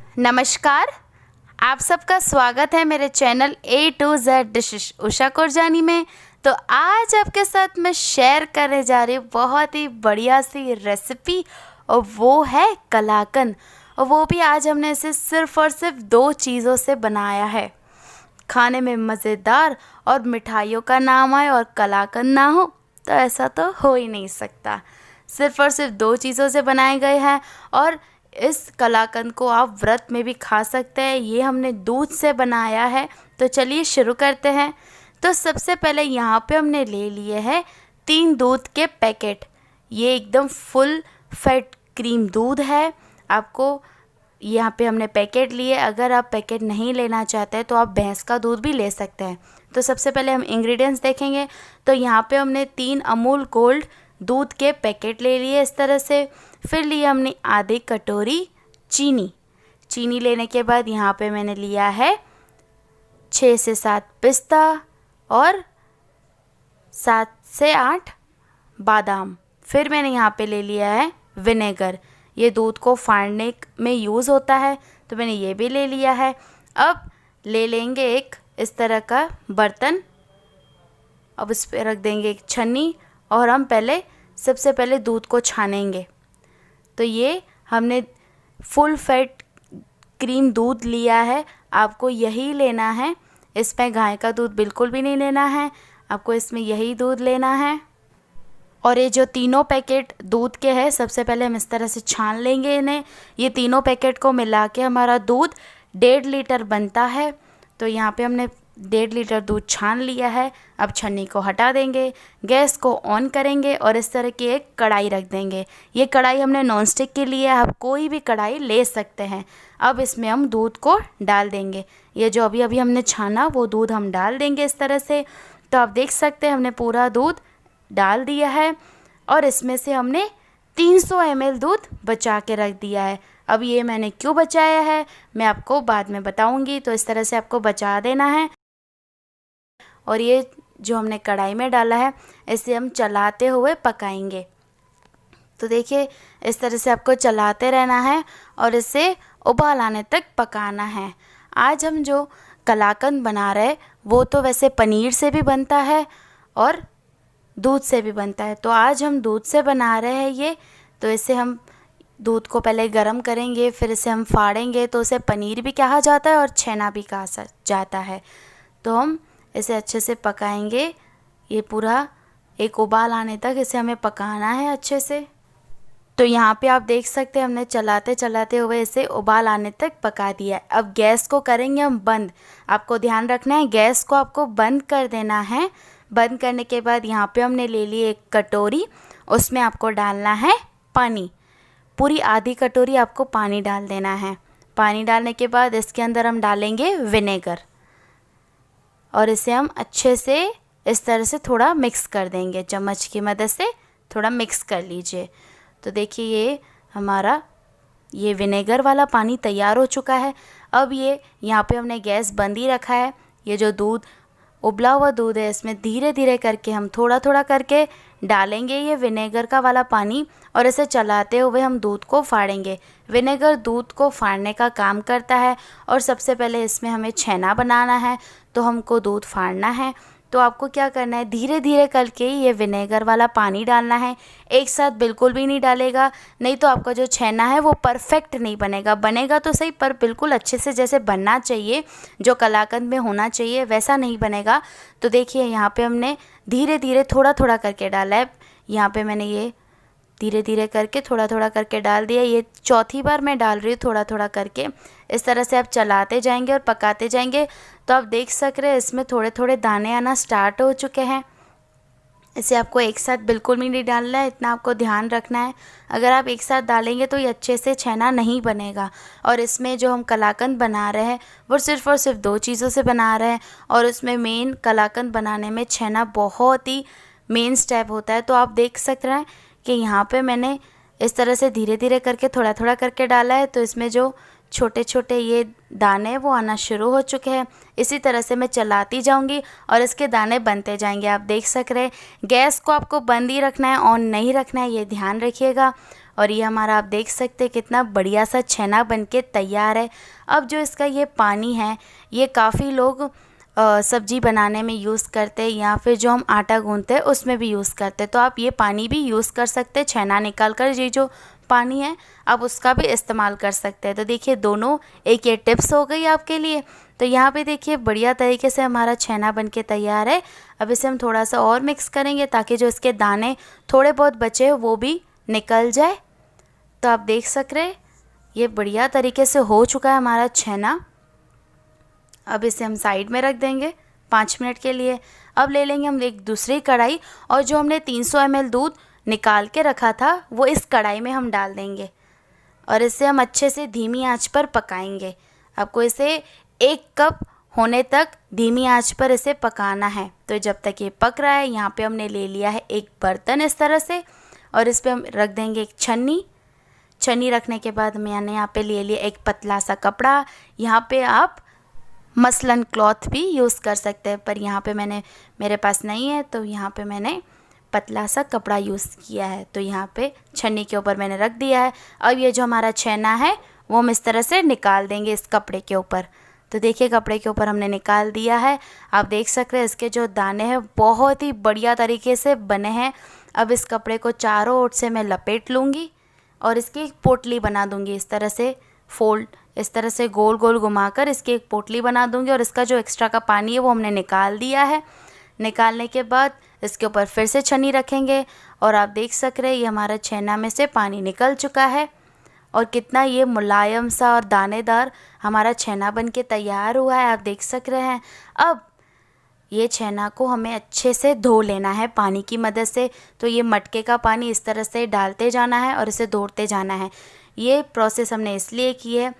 नमस्कार। आप सबका स्वागत है मेरे channel A to Z dishes Usha Kurjani में। तो आज आपके साथ मैं शेयर करने जा रही हूँ बहुत ही बढ़िया सी रेसिपी, और वो है कलाकंद। और वो भी आज हमने इसे सिर्फ़ और सिर्फ 2 चीज़ों से बनाया है। खाने में मज़ेदार और मिठाइयों का नाम आए और कलाकंद ना हो तो ऐसा तो हो ही नहीं सकता। सिर्फ़ और सिर्फ 2 चीज़ों से बनाए गए हैं, और इस कलाकंद को आप व्रत में भी खा सकते हैं। ये हमने दूध से बनाया है। तो चलिए शुरू करते हैं। तो सबसे पहले यहाँ पे हमने ले लिए हैं 3 दूध के पैकेट। ये एकदम फुल फैट क्रीम दूध है। आपको यहाँ पे हमने पैकेट लिए। अगर आप पैकेट नहीं लेना चाहते हैं तो आप भैंस का दूध भी ले सकते हैं। तो सबसे पहले हम इंग्रेडिएंट्स देखेंगे। तो यहाँ पे हमने 3 अमूल गोल्ड दूध के पैकेट ले लिए इस तरह से। फिर लिए हमने आधी कटोरी चीनी लेने के बाद यहाँ पे मैंने लिया है 6 से 7 पिस्ता और 7 से 8 बादाम। फिर मैंने यहाँ पे ले लिया है विनेगर। ये दूध को फाड़ने में यूज़ होता है, तो मैंने ये भी ले लिया है। अब ले लेंगे एक इस तरह का बर्तन। अब इस पर रख देंगे एक छन्नी, और हम सबसे पहले दूध को छानेंगे। तो ये हमने फुल फैट क्रीम दूध लिया है। आपको यही लेना है, इसमें गाय का दूध बिल्कुल भी नहीं लेना है। आपको इसमें यही दूध लेना है। और ये जो तीनों पैकेट दूध के हैं, सबसे पहले हम इस तरह से छान लेंगे इन्हें। ये तीनों पैकेट को मिला के हमारा दूध 1.5 लीटर बनता है। तो यहाँ पे हमने 1.5 लीटर दूध छान लिया है। अब छन्नी को हटा देंगे, गैस को ऑन करेंगे और इस तरह की एक कढ़ाई रख देंगे। ये कढ़ाई हमने नॉन स्टिक के लिए, आप कोई भी कढ़ाई ले सकते हैं। अब इसमें हम दूध को डाल देंगे। ये जो अभी हमने छाना वो दूध हम डाल देंगे इस तरह से। तो आप देख सकते हैं हमने पूरा दूध डाल दिया है, और इसमें से हमने 300 ml दूध बचा के रख दिया है। अब ये मैंने क्यों बचाया है मैं आपको बाद में बताऊंगी। तो इस तरह से आपको बचा देना है। और ये जो हमने कढ़ाई में डाला है इसे हम चलाते हुए पकाएंगे। तो देखिए इस तरह से आपको चलाते रहना है और इसे उबाल आने तक पकाना है। आज हम जो कलाकंद बना रहे हैं वो तो वैसे पनीर से भी बनता है और दूध से भी बनता है। तो आज हम दूध से बना रहे हैं ये। तो इसे हम दूध को पहले गरम करेंगे, फिर इसे हम फाड़ेंगे। तो उसे पनीर भी कहा जाता है और छेना भी कहा जाता है। तो हम इसे अच्छे से पकाएंगे। ये पूरा एक उबाल आने तक इसे हमें पकाना है अच्छे से। तो यहाँ पे आप देख सकते हैं हमने चलाते चलाते हुए इसे उबाल आने तक पका दिया है। अब गैस को करेंगे हम बंद। आपको ध्यान रखना है, गैस को आपको बंद कर देना है। बंद करने के बाद यहाँ पे हमने ले ली एक कटोरी, उसमें आपको डालना है पानी। पूरी आधी कटोरी आपको पानी डाल देना है। पानी डालने के बाद इसके अंदर हम डालेंगे विनेगर, और इसे हम अच्छे से इस तरह से थोड़ा मिक्स कर देंगे। चम्मच की मदद से थोड़ा मिक्स कर लीजिए। तो देखिए ये हमारा ये विनेगर वाला पानी तैयार हो चुका है। अब ये यहाँ पे हमने गैस बंद ही रखा है। ये जो दूध उबला हुआ दूध है इसमें धीरे धीरे करके हम थोड़ा थोड़ा करके डालेंगे ये विनेगर का वाला पानी, और इसे चलाते हुए हम दूध को फाड़ेंगे। विनेगर दूध को फाड़ने का काम करता है, और सबसे पहले इसमें हमें छेना बनाना है तो हमको दूध फाड़ना है। तो आपको क्या करना है, धीरे धीरे करके ये विनेगर वाला पानी डालना है। एक साथ बिल्कुल भी नहीं डालेगा, नहीं तो आपका जो छेना है वो परफेक्ट नहीं बनेगा। बनेगा तो सही पर बिल्कुल अच्छे से जैसे बनना चाहिए, जो कलाकंद में होना चाहिए वैसा नहीं बनेगा। तो देखिए यहाँ पे हमने धीरे धीरे थोड़ा थोड़ा करके डाला है। यहाँ पे मैंने ये धीरे धीरे करके थोड़ा थोड़ा करके डाल दिया। ये चौथी बार मैं डाल रही हूँ थोड़ा थोड़ा करके। इस तरह से आप चलाते जाएंगे और पकाते जाएंगे। तो आप देख सक रहे हैं इसमें थोड़े थोड़े दाने आना स्टार्ट हो चुके हैं। इसे आपको एक साथ बिल्कुल भी नहीं डालना है, इतना आपको ध्यान रखना है। अगर आप एक साथ डालेंगे तो ये अच्छे से छेना नहीं बनेगा। और इसमें जो हम कलाकंद बना रहे हैं वो सिर्फ़ और सिर्फ 2 चीज़ों से बना रहे हैं, और उसमें मेन कलाकंद बनाने में छेना बहुत ही मेन स्टेप होता है। तो आप देख सकते हैं कि यहाँ पे मैंने इस तरह से धीरे धीरे करके थोड़ा थोड़ा करके डाला है। तो इसमें जो छोटे छोटे ये दाने वो आना शुरू हो चुके हैं। इसी तरह से मैं चलाती जाऊंगी और इसके दाने बनते जाएंगे। आप देख सक रहे हैं गैस को आपको बंद ही रखना है, ऑन नहीं रखना है, ये ध्यान रखिएगा। और ये हमारा आप देख सकते हैं कितना बढ़िया सा छेना बनके तैयार है। अब जो इसका ये पानी है ये काफ़ी लोग सब्जी बनाने में यूज़ करते हैं या फिर जो हम आटा गूंथते हैं उसमें भी यूज़ करते हैं। तो आप ये पानी भी यूज़ कर सकते हैं, छेना निकाल कर ये जो पानी है आप उसका भी इस्तेमाल कर सकते हैं। तो देखिए दोनों एक ये टिप्स हो गई आपके लिए। तो यहाँ पे देखिए बढ़िया तरीके से हमारा छेना बनके तैयार है। अब इसे हम थोड़ा सा और मिक्स करेंगे ताकि जो इसके दाने थोड़े बहुत बचे हो वो भी निकल जाए। तो आप देख सक रहे ये बढ़िया तरीके से हो चुका है हमारा छेना। अब इसे हम साइड में रख देंगे 5 मिनट के लिए। अब ले लेंगे हम एक दूसरी कढ़ाई और जो हमने 300 ml दूध निकाल के रखा था वो इस कढ़ाई में हम डाल देंगे और इसे हम अच्छे से धीमी आंच पर पकाएंगे। आपको इसे 1 कप होने तक धीमी आंच पर इसे पकाना है। तो जब तक ये पक रहा है यहाँ पे हमने ले लिया है एक बर्तन इस तरह से और इस पर हम रख देंगे एक छन्नी रखने के बाद मैंने यहाँ पे ले लिया एक पतला सा कपड़ा। यहाँ पे आप मसलन क्लॉथ भी यूज़ कर सकते हैं पर यहाँ पे मेरे पास नहीं है तो यहाँ पे मैंने पतला सा कपड़ा यूज़ किया है। तो यहाँ पे छन्नी के ऊपर मैंने रख दिया है। अब ये जो हमारा छेना है वो हम इस तरह से निकाल देंगे इस कपड़े के ऊपर। तो देखिए कपड़े के ऊपर हमने निकाल दिया है। आप देख सकते हैं इसके जो दाने हैं बहुत ही बढ़िया तरीके से बने हैं। अब इस कपड़े को चारों ओर से मैं लपेट लूँगी और इसकी एक पोटली बना दूँगी। इस तरह से फोल्ड इस तरह से गोल गोल घुमाकर इसकी एक पोटली बना दूँगी और इसका जो एक्स्ट्रा का पानी है वो हमने निकाल दिया है। निकालने के बाद इसके ऊपर फिर से छन्नी रखेंगे और आप देख सक रहे हैं ये हमारा छेना में से पानी निकल चुका है और कितना ये मुलायम सा और दानेदार हमारा छेना बनके तैयार हुआ है, आप देख सक रहे हैं। अब ये छेना को हमें अच्छे से धो लेना है पानी की मदद से। तो ये मटके का पानी इस तरह से डालते जाना है और इसे धोते जाना है। ये प्रोसेस हमने इसलिए की है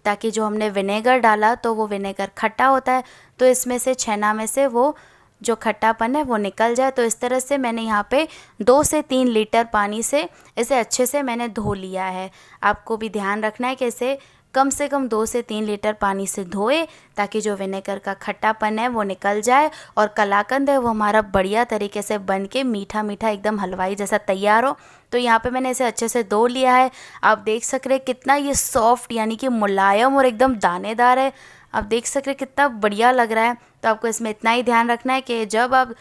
ताकि जो हमने विनेगर डाला तो वो विनेगर खट्टा होता है तो इसमें से छेना में से वो जो खट्टापन है वो निकल जाए। तो इस तरह से मैंने यहाँ पे 2 से 3 लीटर पानी से इसे अच्छे से मैंने धो लिया है। आपको भी ध्यान रखना है कि इसे कम से कम 2 से 3 लीटर पानी से धोए ताकि जो विनेगर का खट्टापन है वो निकल जाए और कलाकंद है वो हमारा बढ़िया तरीके से बन के मीठा मीठा एकदम हलवाई जैसा तैयार हो। तो यहाँ पे मैंने इसे अच्छे से धो लिया है। आप देख सक रहे कितना ये सॉफ्ट यानी कि मुलायम और एकदम दानेदार है। आप देख सक रहे कितना बढ़िया लग रहा है। तो आपको इसमें इतना ही ध्यान रखना है कि जब आप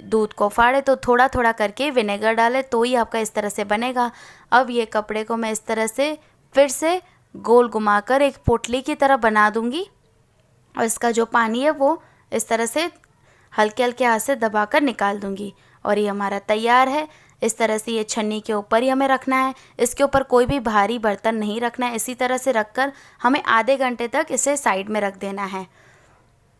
दूध को फाड़े तो थोड़ा थोड़ा करके विनेगर डालें तो ही आपका इस तरह से बनेगा। अब ये कपड़े को मैं इस तरह से फिर से गोल घुमाकर एक पोटली की तरह बना दूंगी और इसका जो पानी है वो इस तरह से हल्के हल्के हाथ से दबाकर निकाल दूंगी और ये हमारा तैयार है। इस तरह से ये छन्नी के ऊपर ही हमें रखना है, इसके ऊपर कोई भी भारी बर्तन नहीं रखना है। इसी तरह से रखकर हमें आधे घंटे तक इसे साइड में रख देना है।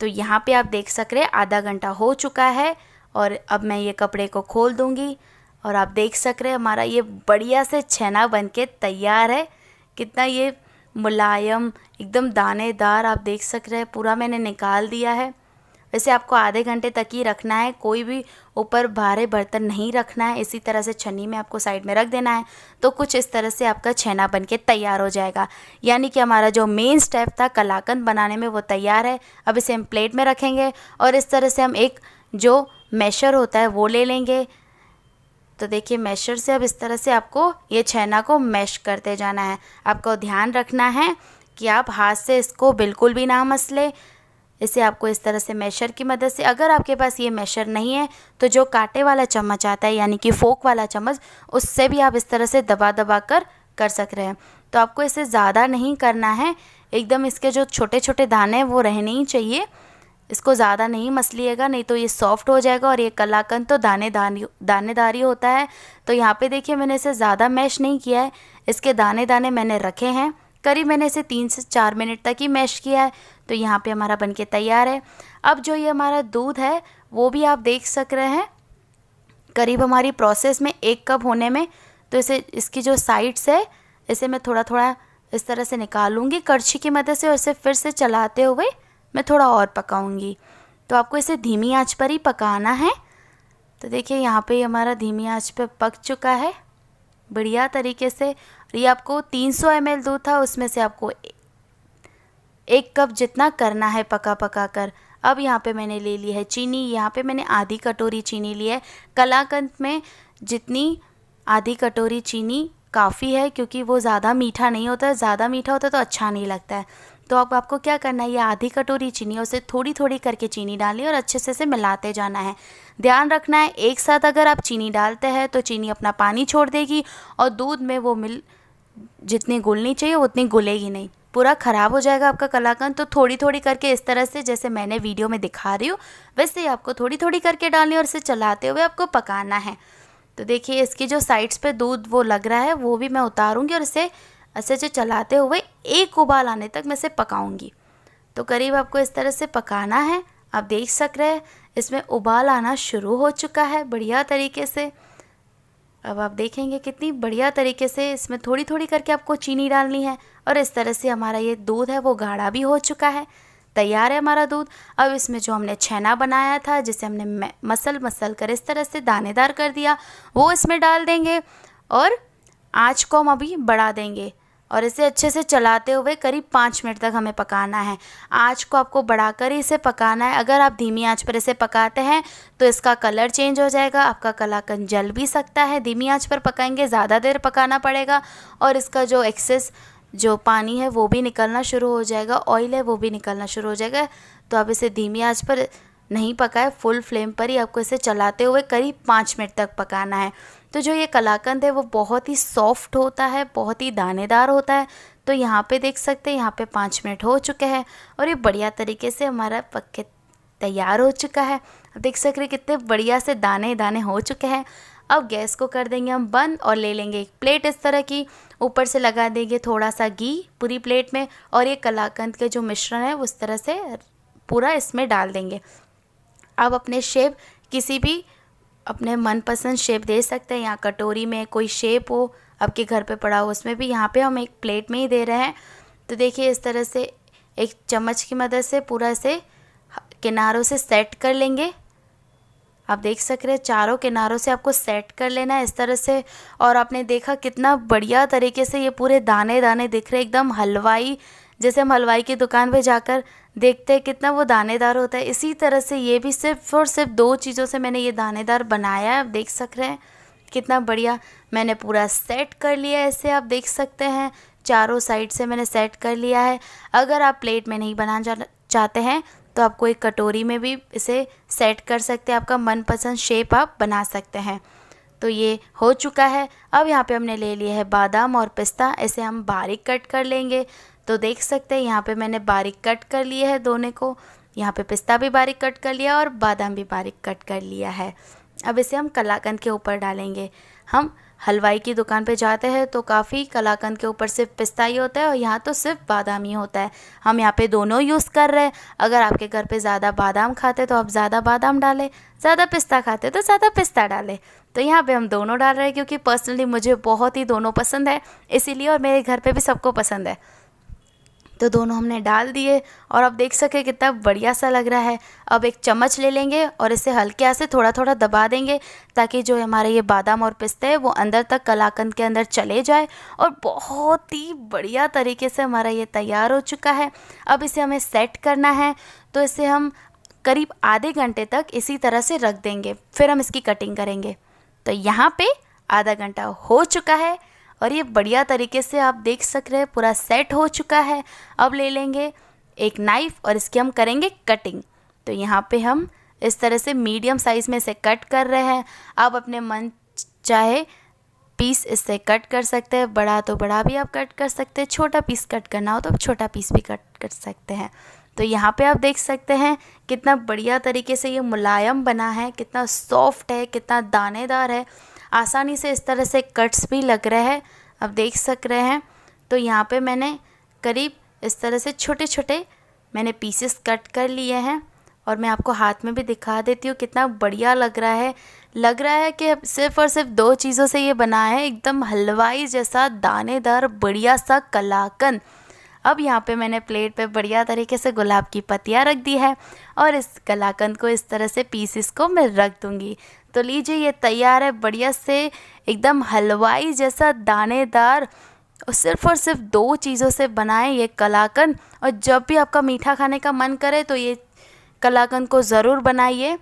तो यहाँ पे आप देख सक रहे आधा घंटा हो चुका है और अब मैं ये कपड़े को खोल दूँगी और आप देख सक रहे हमारा ये बढ़िया से छेना बनके तैयार है। कितना ये मुलायम एकदम दानेदार आप देख सक रहे हैं। पूरा मैंने निकाल दिया है। वैसे आपको आधे घंटे तक ही रखना है, कोई भी ऊपर भारे बर्तन नहीं रखना है। इसी तरह से छन्नी में आपको साइड में रख देना है। तो कुछ इस तरह से आपका छेना बनके तैयार हो जाएगा। यानी कि हमारा जो मेन स्टेप था कलाकंद बनाने में वो तैयार है। अब इसे हम प्लेट में रखेंगे और इस तरह से हम एक जो मैशर होता है वो ले लेंगे। तो देखिए मैशर से अब इस तरह से आपको ये छेना को मैश करते जाना है। आपको ध्यान रखना है कि आप हाथ से इसको बिल्कुल भी ना मसले। इसे आपको इस तरह से मैशर की मदद से, अगर आपके पास ये मैशर नहीं है तो जो कांटे वाला चम्मच आता है यानी कि फोक वाला चम्मच, उससे भी आप इस तरह से दबा दबा कर सक रहे हैं। तो आपको इसे ज़्यादा नहीं करना है, एकदम इसके जो छोटे छोटे दाने हैं वो रहने ही चाहिए। इसको ज़्यादा नहीं मसलिएगा नहीं तो ये सॉफ्ट हो जाएगा और ये कलाकंद तो दानेदारी होता है। तो यहाँ पे देखिए मैंने इसे ज़्यादा मैश नहीं किया है, इसके दाने दाने मैंने रखे हैं। करीब मैंने इसे 3 से 4 मिनट तक ही मैश किया है। तो यहाँ पे हमारा बनके तैयार है। अब जो ये हमारा दूध है वो भी आप देख सक रहे हैं करीब हमारी प्रोसेस में 1 कप होने में। तो इसे इसकी जो साइड्स है इसे मैं थोड़ा थोड़ा इस तरह से निकालूंगी कड़छी की मदद से और इसे फिर से चलाते हुए मैं थोड़ा और पकाऊंगी। तो आपको इसे धीमी आंच पर ही पकाना है। तो देखिए यहाँ पे हमारा धीमी आंच पे पक चुका है बढ़िया तरीके से। ये आपको 300 ml दूध था, उसमें से आपको 1 कप जितना करना है पका पका कर। अब यहाँ पे मैंने ले ली है चीनी। यहाँ पे मैंने आधी कटोरी चीनी ली है। कलाकंद में जितनी आधी कटोरी चीनी काफ़ी है, क्योंकि वो ज़्यादा मीठा नहीं होता है। ज़्यादा मीठा होता है तो अच्छा नहीं लगता है। तो अब आपको क्या करना है, ये आधी कटोरी चीनी है, उसे थोड़ी थोड़ी करके चीनी डालनी है और अच्छे से इसे मिलाते जाना है। ध्यान रखना है, एक साथ अगर आप चीनी डालते हैं तो चीनी अपना पानी छोड़ देगी और दूध में वो जितनी घुलनी चाहिए उतनी घुलेगी नहीं, पूरा ख़राब हो जाएगा आपका कलाकंद। तो थोड़ी थोड़ी करके इस तरह से, जैसे मैंने वीडियो में दिखा रही हूँ, वैसे ही आपको थोड़ी थोड़ी करके डालनी है और इसे चलाते हुए आपको पकाना है। तो देखिए, इसकी जो साइड्स पे दूध वो लग रहा है वो भी मैं उतारूँगी और इसे अच्छे से चलाते हुए एक उबाल आने तक मैं इसे पकाऊंगी। तो करीब आपको इस तरह से पकाना है। आप देख सक रहे हैं इसमें उबाल आना शुरू हो चुका है बढ़िया तरीके से। अब आप देखेंगे कितनी बढ़िया तरीके से इसमें थोड़ी थोड़ी करके आपको चीनी डालनी है और इस तरह से हमारा ये दूध है वो गाढ़ा भी हो चुका है। तैयार है हमारा दूध। अब इसमें जो हमने छेना बनाया था, जिसे हमने मसल कर इस तरह से दानेदार कर दिया, वो इसमें डाल देंगे और आँच को हम अभी बढ़ा देंगे और इसे अच्छे से चलाते हुए करीब 5 मिनट तक हमें पकाना है। आँच को आपको बढ़ाकर ही इसे पकाना है। अगर आप धीमी आंच पर इसे पकाते हैं तो इसका कलर चेंज हो जाएगा, आपका कलाकंद जल भी सकता है। धीमी आंच पर पकाएंगे, ज़्यादा देर पकाना पड़ेगा और इसका जो एक्सेस जो पानी है वो भी निकलना शुरू हो जाएगा, ऑयल है वो भी निकलना शुरू हो जाएगा। तो अब इसे धीमी आंच पर नहीं पकाए, फुल फ्लेम पर ही आपको इसे चलाते हुए करीब 5 मिनट तक पकाना है। तो जो ये कलाकंद है वो बहुत ही सॉफ्ट होता है, बहुत ही दानेदार होता है। तो यहाँ पे देख सकते हैं, यहाँ पे 5 मिनट हो चुके हैं और ये बढ़िया तरीके से हमारा पक के तैयार हो चुका है। अब देख सकते हैं कितने बढ़िया से दाने दाने हो चुके हैं। अब गैस को कर देंगे हम बंद और ले लेंगे एक प्लेट इस तरह की, ऊपर से लगा देंगे थोड़ा सा घी पूरी प्लेट में और ये कलाकंद के जो मिश्रण है उस तरह से पूरा इसमें डाल देंगे। अब अपने शेप किसी भी अपने मनपसंद शेप दे सकते हैं। यहाँ कटोरी में कोई शेप हो आपके घर पे पड़ा हो उसमें भी, यहाँ पे हम एक प्लेट में ही दे रहे हैं। तो देखिए इस तरह से एक चम्मच की मदद से पूरा इसे किनारों से सेट कर लेंगे। आप देख सक रहे हैं चारों किनारों से आपको सेट कर लेना है इस तरह से। और आपने देखा कितना बढ़िया तरीके से ये पूरे दाने दाने दिख रहे, एकदम हलवाई जैसे हम हलवाई की दुकान पे जाकर देखते हैं कितना वो दानेदार होता है, इसी तरह से ये भी सिर्फ और सिर्फ 2 चीज़ों से मैंने ये दानेदार बनाया है। आप देख सक रहे हैं कितना बढ़िया मैंने पूरा सेट कर लिया है इसे। आप देख सकते हैं चारों साइड से मैंने सेट कर लिया है। अगर आप प्लेट में नहीं बनाना चाहते हैं तो आप कोई कटोरी में भी इसे सेट कर सकते हैं, आपका मनपसंद शेप आप बना सकते हैं। तो ये हो चुका है। अब यहाँ पे हमने ले लिया है बादाम और पिस्ता, इसे हम बारीक कट कर लेंगे। तो देख सकते हैं यहाँ पे मैंने बारीक कट कर लिए है दोनों को, यहाँ पे पिस्ता भी बारीक कट कर लिया और बादाम भी बारीक कट कर लिया है। अब इसे हम कलाकंद के ऊपर डालेंगे। हम हलवाई की दुकान पे जाते हैं तो काफ़ी कलाकंद के ऊपर सिर्फ पिस्ता ही होता है और यहाँ तो सिर्फ बादाम ही होता है। हम यहाँ पे दोनों यूज़ कर रहे हैं। अगर आपके घर पे ज़्यादा बादाम खाते तो आप ज़्यादा बादाम डालें, ज़्यादा पिस्ता खाते तो ज़्यादा पिस्ता डालें। तो यहाँ पे हम दोनों डाल रहे हैं क्योंकि पर्सनली मुझे बहुत ही दोनों पसंद है इसीलिए, और मेरे घर पे भी सबको पसंद है। तो दोनों हमने डाल दिए और अब देख सके कितना बढ़िया सा लग रहा है। अब एक चम्मच ले लेंगे और इसे हल्के से थोड़ा थोड़ा दबा देंगे ताकि जो हमारा ये बादाम और पिस्ते है वो अंदर तक कलाकंद के अंदर चले जाए और बहुत ही बढ़िया तरीके से हमारा ये तैयार हो चुका है। अब इसे हमें सेट करना है तो इसे हम करीब आधे घंटे तक इसी तरह से रख देंगे, फिर हम इसकी कटिंग करेंगे। तो यहाँ पे आधा घंटा हो चुका है और ये बढ़िया तरीके से आप देख सक रहे हैं पूरा सेट हो चुका है। अब ले लेंगे एक नाइफ़ और इसकी हम करेंगे कटिंग। तो यहाँ पे हम इस तरह से मीडियम साइज़ में इसे कट कर रहे हैं। आप अपने मन चाहे पीस इससे कट कर सकते हैं, बड़ा तो बड़ा भी आप कट कर सकते हैं, छोटा पीस कट करना हो तो छोटा पीस भी कट कर सकते हैं। तो यहाँ पे आप देख सकते हैं कितना बढ़िया तरीके से ये मुलायम बना है, कितना सॉफ्ट है, कितना दानेदार है। आसानी से इस तरह से कट्स भी लग रहे हैं, आप देख सक रहे हैं। तो यहाँ पे मैंने करीब इस तरह से छोटे छोटे मैंने पीसेस कट कर लिए हैं और मैं आपको हाथ में भी दिखा देती हूँ कितना बढ़िया लग रहा है। लग रहा है कि सिर्फ और सिर्फ 2 चीज़ों से ये बना है, एकदम हलवाई जैसा दानेदार बढ़िया सा कलाकंद। अब यहाँ पे मैंने प्लेट पे बढ़िया तरीके से गुलाब की पत्तियाँ रख दी है और इस कलाकंद को इस तरह से पीसेस को मैं रख दूँगी। तो लीजिए ये तैयार है बढ़िया से एकदम हलवाई जैसा दानेदार और सिर्फ 2 चीज़ों से बनाए ये कलाकंद। और जब भी आपका मीठा खाने का मन करे तो ये कलाकंद को ज़रूर बनाइए,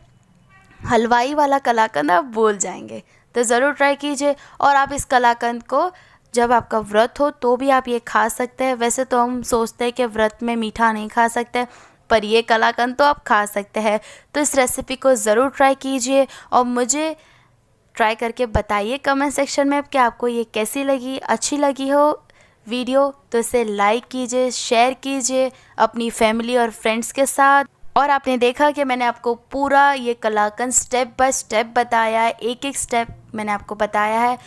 हलवाई वाला कलाकंद आप भूल जाएंगे। तो ज़रूर ट्राई कीजिए और आप इस कलाकंद को जब आपका व्रत हो तो भी आप ये खा सकते हैं। वैसे तो हम सोचते हैं कि व्रत में मीठा नहीं खा सकते, पर ये कलाकंद तो आप खा सकते हैं। तो इस रेसिपी को ज़रूर ट्राई कीजिए और मुझे ट्राई करके बताइए कमेंट सेक्शन में कि आपको ये कैसी लगी। अच्छी लगी हो वीडियो तो इसे लाइक कीजिए, शेयर कीजिए अपनी फैमिली और फ्रेंड्स के साथ। और आपने देखा कि मैंने आपको पूरा ये कलाकंद स्टेप बाय स्टेप बताया है, एक एक स्टेप मैंने आपको बताया है।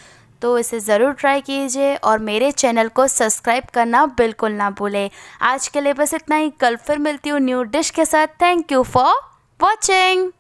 तो इसे ज़रूर ट्राई कीजिए और मेरे चैनल को सब्सक्राइब करना बिल्कुल ना भूलें। आज के लिए बस इतना ही, कल फिर मिलती हूँ न्यू डिश के साथ। Thank you for watching.